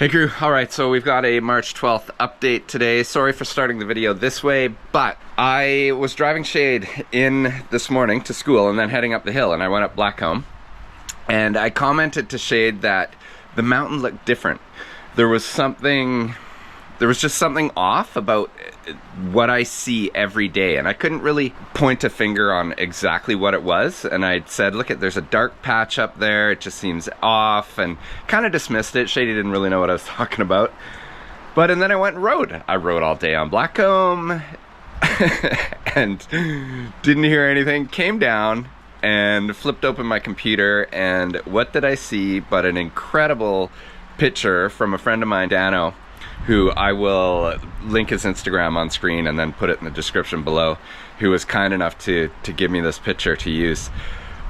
Hey crew, alright, so we've got a March 12th update today. Sorry for starting the video this way, but I was driving Shade in this morning to school and then heading up the hill, and I went up Blackcomb, and I commented to Shade that the mountain looked different. There was just something off about what I see every day, and I couldn't really point a finger on exactly what it was. And I said, look, there's a dark patch up there, it just seems off, and kind of dismissed it. Shady didn't really know what I was talking about. And then I went and rode. I rode all day on Blackcomb and didn't hear anything. Came down and flipped open my computer, and what did I see but an incredible picture from a friend of mine, Dano, who I will link his Instagram on screen and then put it in the description below, who was kind enough to give me this picture to use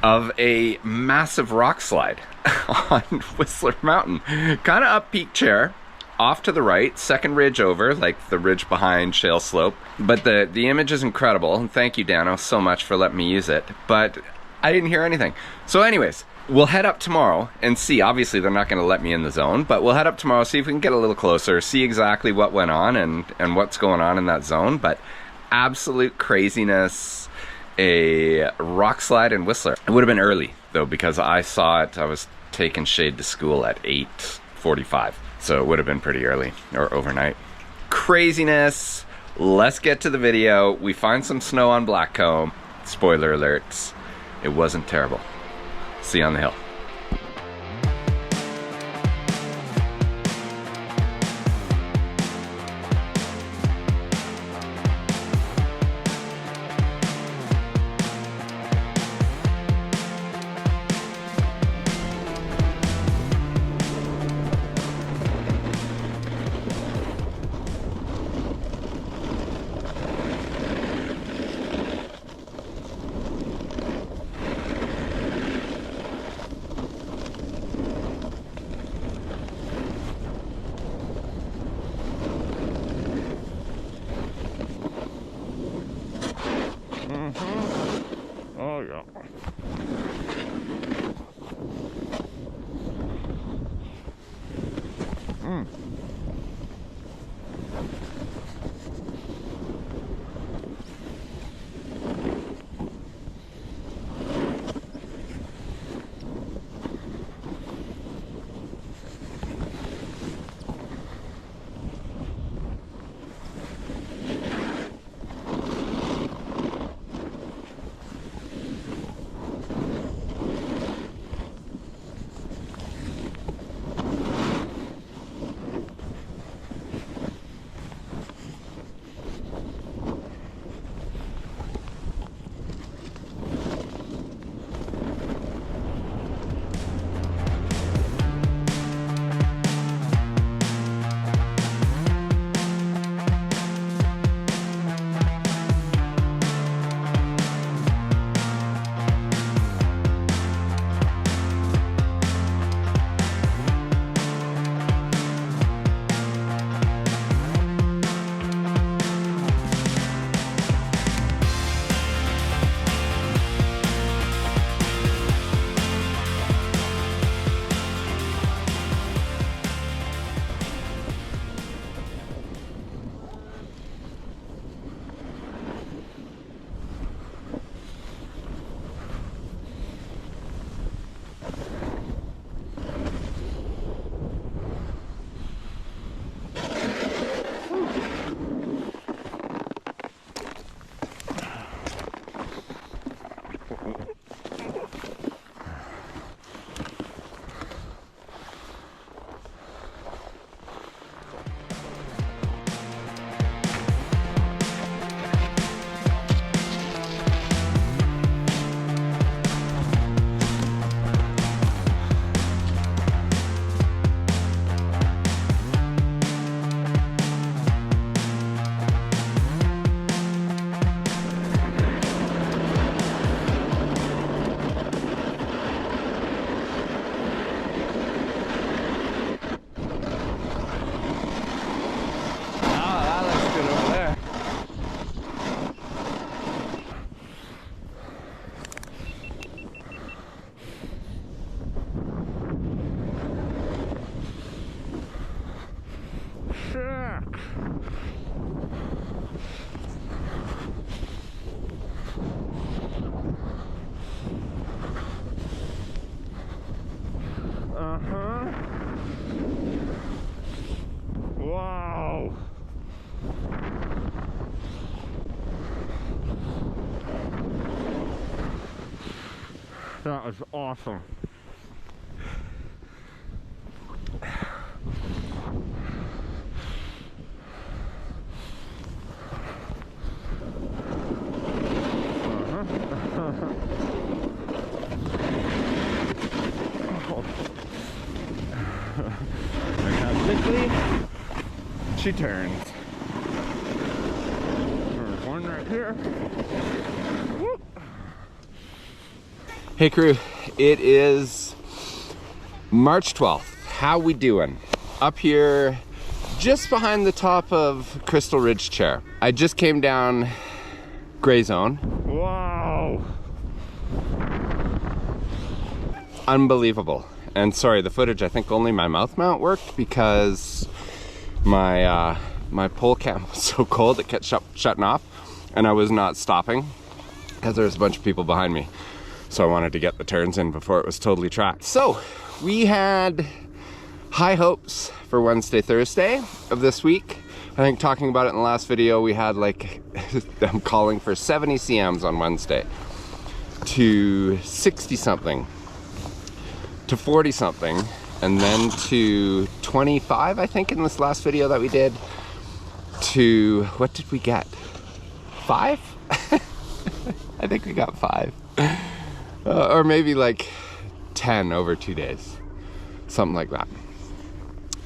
of a massive rock slide on Whistler Mountain. Kind of up peak chair, off to the right, second ridge over, like the ridge behind Shale Slope. But the image is incredible, and thank you, Dano, so much for letting me use it. But I didn't hear anything. So anyways, we'll head up tomorrow and see. Obviously, they're not going to let me in the zone, but we'll head up tomorrow, see if we can get a little closer, see exactly what went on and what's going on in that zone. But absolute craziness, a rock slide in Whistler. It would have been early, though, because I saw it. I was taking Shade to school at 8:45, so it would have been pretty early, or overnight. Craziness. Let's get to the video. We find some snow on Blackcomb. Spoiler alerts, it wasn't terrible. See you on the hill. Oh yeah. That was awesome. Look how quickly she turns. There's one right here. Whoop. Hey crew, it is March 12th. How we doing? Up here, just behind the top of Crystal Ridge Chair. I just came down Gray Zone. Wow! Unbelievable. And sorry, the footage, I think only my mouth mount worked because my my pole cam was so cold it kept shutting off, and I was not stopping because there was a bunch of people behind me. So I wanted to get the turns in before it was totally tracked. So we had high hopes for Wednesday, Thursday of this week. I think talking about it in the last video, we had like, I'm calling for 70 CMs on Wednesday to 60 something to 40 something, and then to 25, I think, in this last video that we did, to, what did we get? 5? I think we got 5. Or maybe like 10 over 2 days. Something like that.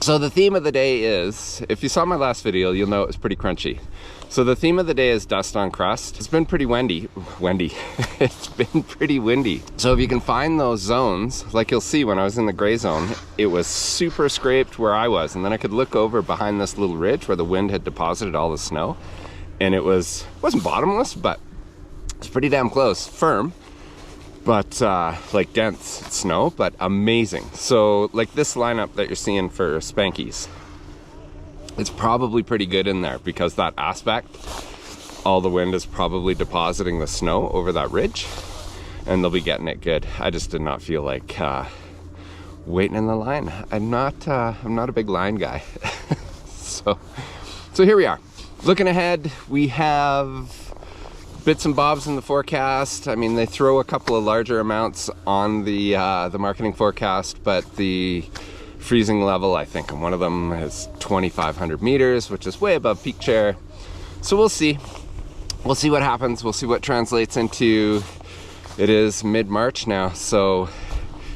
So the theme of the day is, if you saw my last video, you'll know it was pretty crunchy. So the theme of the day is dust on crust. It's been pretty windy. It's been pretty windy. So if you can find those zones, like you'll see when I was in the gray zone, it was super scraped where I was. And then I could look over behind this little ridge where the wind had deposited all the snow. And it wasn't bottomless, but it's pretty damn close. Firm, but like dense snow, but amazing. So like this lineup that you're seeing for Spankies, it's probably pretty good in there because that aspect, all the wind is probably depositing the snow over that ridge, and they'll be getting it good. I just did not feel like waiting in the line. I'm not a big line guy. so here we are. Looking ahead, we have bits and bobs in the forecast. I mean, they throw a couple of larger amounts on the marketing forecast, but the freezing level, I think, on one of them is 2,500 meters, which is way above peak chair. So we'll see. We'll see what happens. We'll see what translates into. It is mid-March now, so,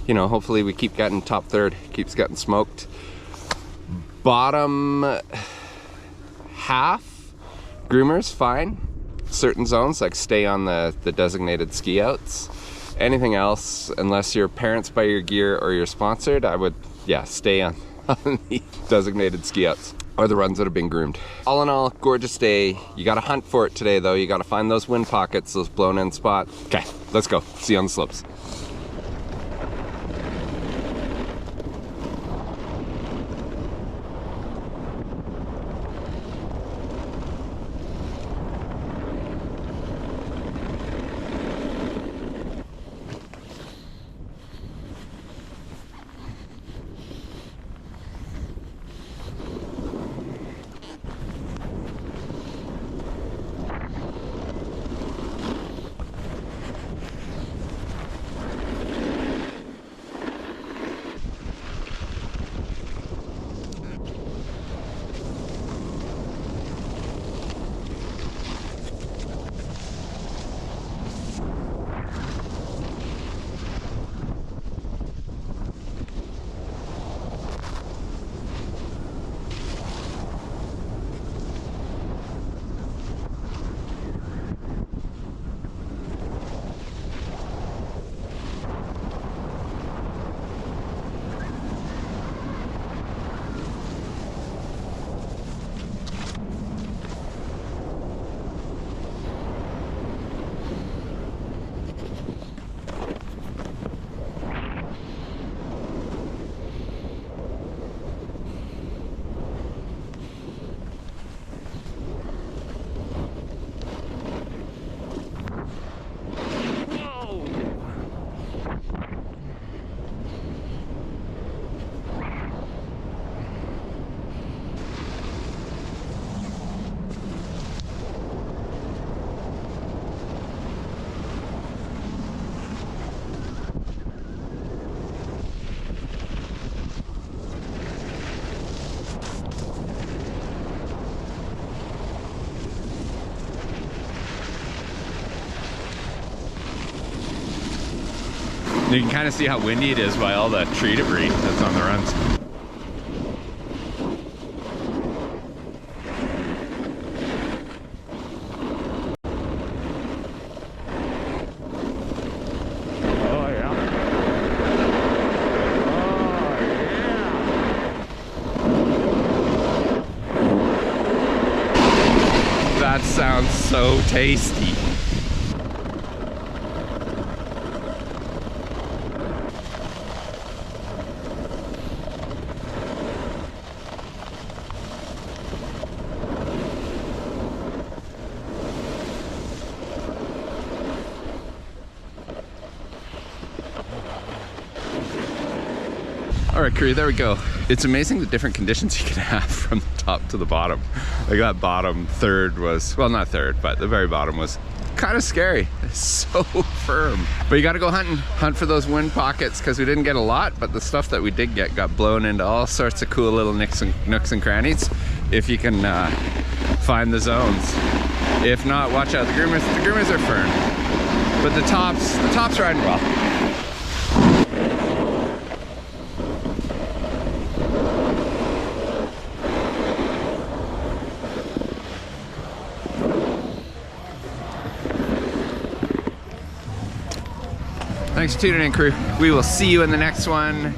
you know, hopefully we keep getting top third, keeps getting smoked. Bottom half, groomers, fine. Certain zones, like stay on the designated ski outs. Anything else, unless your parents buy your gear or you're sponsored, I would, yeah, stay on the designated ski outs or the runs that have been groomed. All in all, gorgeous day. You gotta hunt for it today though. You gotta find those wind pockets, those blown in spots. Okay, let's go. See you on the slopes. You can kind of see how windy it is by all the tree debris that's on the runs. That sounds so tasty. All right, crew, there we go. It's amazing the different conditions you can have from the top to the bottom. Like that bottom third was, well, not third, but the very bottom was kind of scary. It's so firm. But you gotta go hunting, hunt for those wind pockets, because we didn't get a lot, but the stuff that we did get got blown into all sorts of cool little nooks and crannies, if you can find the zones. If not, watch out, the groomers are firm. But the top's riding well. Thanks for tuning in, crew. We will see you in the next one.